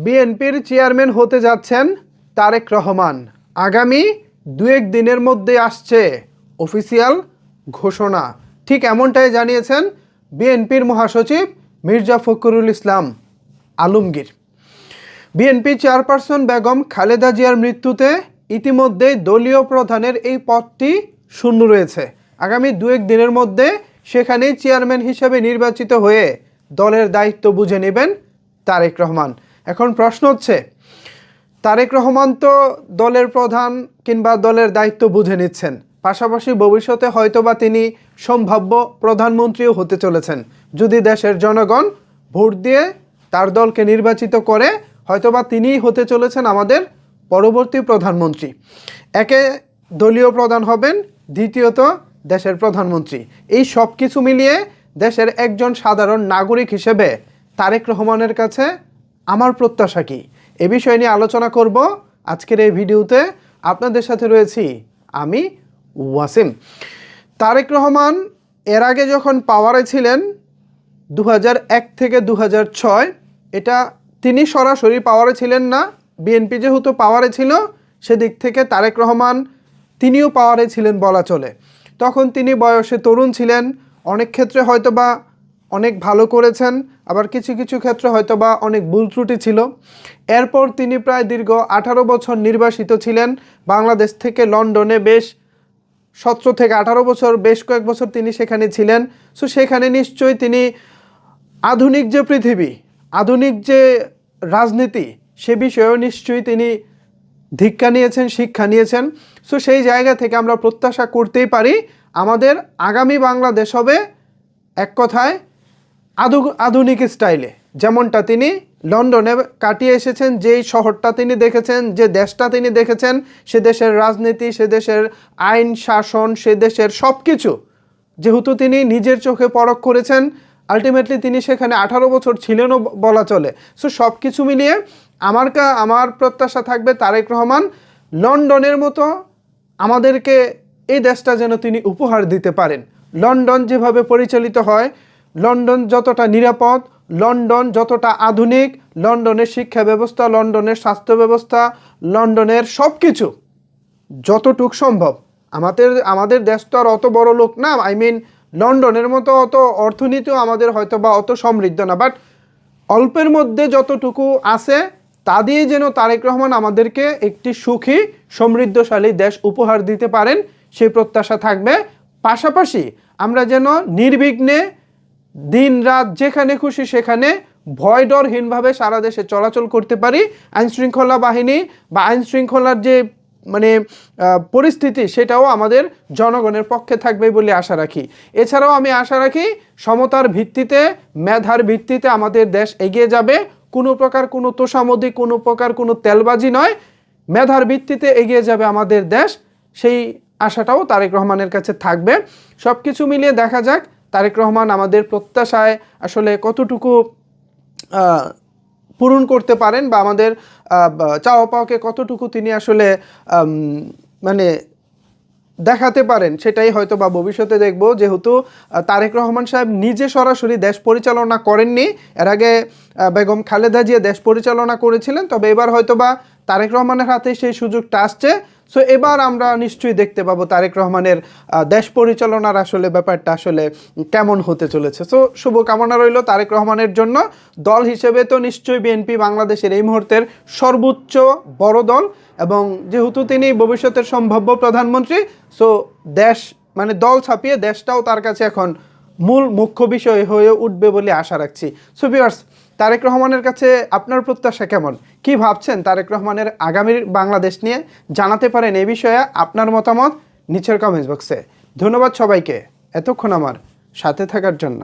বিএনপির চেয়ারম্যান হতে যাচ্ছেন তারেক রহমান। আগামী 2-1 দিনের মধ্যে আসছে অফিসিয়াল ঘোষণা। ঠিক এমনটাই জানিয়েছেন বিএনপির মহাসচিব মির্জা ফখরুল ইসলাম আলমগীর। বিএনপি চেয়ারপারসন বেগম খালেদা জিয়ার মৃত্যুতে ইতিমধ্যেই দলীয় প্রধানের এই পদটি শূন্য রয়েছে। আগামী 2-1 দিনের মধ্যে সেখানেই চেয়ারম্যান হিসেবে নির্বাচিত হয়ে দলের দায়িত্ব বুঝে নেবেন তারেক রহমান। এখন প্রশ্ন হচ্ছে, তারেক রহমান তো দলের প্রধান কিংবা দলের দায়িত্ব বুঝে নিচ্ছেন, পাশাপাশি ভবিষ্যতে হয়তোবা তিনি সম্ভাব্য প্রধানমন্ত্রীও হতে চলেছেন। যদি দেশের জনগণ ভোট দিয়ে তার দলকে নির্বাচিত করে, হয়তোবা তিনিই হতে চলেছেন আমাদের পরবর্তী প্রধানমন্ত্রী। একে দলীয় প্রধান হবেন, দ্বিতীয়ত দেশের প্রধানমন্ত্রী। এই সব কিছু মিলিয়ে দেশের একজন সাধারণ নাগরিক হিসেবে তারেক রহমানের কাছে আমার প্রত্যাশা কী, এ বিষয় নিয়ে আলোচনা করব আজকের এই ভিডিওতে। আপনাদের সাথে রয়েছি আমি ওয়াসিম। তারেক রহমান এর আগে যখন পাওয়ারে ছিলেন 2001 থেকে 2006, এটা তিনি সরাসরি পাওয়ারে ছিলেন না। বিএনপি যেহেতু পাওয়ারে ছিল, সেদিক থেকে তারেক রহমান তিনিও পাওয়ারে ছিলেন বলা চলে। তখন তিনি বয়সে তরুণ ছিলেন, অনেক ক্ষেত্রে হয়তোবা অনেক ভালো করেছেন, আবার কিছু কিছু ক্ষেত্রে হয়তোবা অনেক ভুল ত্রুটি ছিল। এরপর তিনি প্রায় দীর্ঘ 18 বছর নির্বাসিত ছিলেন বাংলাদেশ থেকে লন্ডনে। বেশ 17 থেকে 18 বছর, বেশ কয়েক বছর তিনি সেখানে ছিলেন। সো সেখানে নিশ্চয়ই তিনি আধুনিক যে পৃথিবী, আধুনিক যে রাজনীতি, সে বিষয়েও নিশ্চয়ই তিনি ধিক্ষা নিয়েছেন, শিক্ষা নিয়েছেন। সো সেই জায়গা থেকে আমরা প্রত্যাশা করতেই পারি আমাদের আগামী বাংলাদেশ হবে এক কথায় আধুনিক স্টাইলে। যেমনটা তিনি লন্ডনে কাটিয়ে এসেছেন, যেই শহরটা তিনি দেখেছেন, যে দেশটা তিনি দেখেছেন, সে দেশের রাজনীতি, সে দেশের আইন শাসন, সে দেশের সব কিছু যেহেতু তিনি নিজের চোখে পরখ করেছেন, আলটিমেটলি তিনি সেখানে 18 বছর ছিলেনও বলা চলে। সো সব কিছু মিলিয়ে আমার প্রত্যাশা থাকবে তারেক রহমান লন্ডনের মতো আমাদেরকে এই দেশটা যেন তিনি উপহার দিতে পারেন। লন্ডন যেভাবে পরিচালিত হয়, লন্ডন যতটা নিরাপদ, লন্ডন যতটা আধুনিক, লন্ডনের শিক্ষা ব্যবস্থা, লন্ডনের স্বাস্থ্য ব্যবস্থা, লন্ডনের সব কিছু যতটুক সম্ভব। আমাদের দেশ তো আর অত বড় লোক না, লন্ডনের মতো অত অর্থনীতিও আমাদের হয়তো বা অত সমৃদ্ধ না, বাট অল্পের মধ্যে যতটুকু আছে তা দিয়ে যেন তারেক রহমান আমাদেরকে একটি সুখী সমৃদ্ধশালী দেশ উপহার দিতে পারেন, সেই প্রত্যাশা থাকবে। পাশাপাশি আমরা যেন নির্বিঘ্নে দিন রাত যেখানে খুশি সেখানে ভয় ডরহীনভাবে সারা দেশে চলাচল করতে পারি। আইনশৃঙ্খলা বাহিনী বা আইনশৃঙ্খলার যে পরিস্থিতি, সেটাও আমাদের জনগণের পক্ষে থাকবে বলে আশা রাখি। এছাড়াও আমি আশা রাখি সমতার ভিত্তিতে, মেধার ভিত্তিতে আমাদের দেশ এগিয়ে যাবে। কোনো প্রকার কোনো তোষামোদী, কোনো প্রকার কোনো তেলবাজি নয়, মেধার ভিত্তিতে এগিয়ে যাবে আমাদের দেশ। সেই আশাটাও তারেক রহমানের কাছে থাকবে। সব কিছু মিলিয়ে দেখা যাক তারেক রহমান আমাদের প্রত্যাশায় আসলে কতটুকু পূরণ করতে পারেন, বা আমাদের চাওয়া পাওয়াকে কতটুকু তিনি আসলে দেখাতে পারেন, সেটাই হয়তো বা ভবিষ্যতে দেখব। যেহেতু তারেক রহমান সাহেব নিজে সরাসরি দেশ পরিচালনা করেননি, এর আগে বেগম খালেদা জিয়া দেশ পরিচালনা করেছিলেন, তবে এবার হয়তো বা তারেক রহমানের হাতে সেই সুযোগটা আসছে। সো এবার আমরা নিশ্চয়ই দেখতে পাবো তারেক রহমানের দেশ পরিচালনার আসলে ব্যাপারটা আসলে কেমন হতে চলেছে। সো শুভকামনা রইল তারেক রহমানের জন্য। দল হিসেবে তো নিশ্চয়ই বিএনপি বাংলাদেশের এই মুহূর্তের সর্বোচ্চ বড় দল, এবং যেহেতু তিনি ভবিষ্যতের সম্ভাব্য প্রধানমন্ত্রী, সো দেশ দল ছাপিয়ে দেশটাও তার কাছে এখন মুখ্য বিষয় হয়ে উঠবে বলে আশা রাখছি। সো ভিউয়ার্স, তারেক রহমানের কাছে আপনার প্রত্যাশা কেমন, কি ভাবছেন তারেক রহমানের আগামীর বাংলাদেশ নিয়ে, জানাতে পারেন এই বিষয়ে আপনার মতামত নিচের কমেন্টস বক্সে। ধন্যবাদ সবাইকে এতক্ষণ আমার সাথে থাকার জন্য।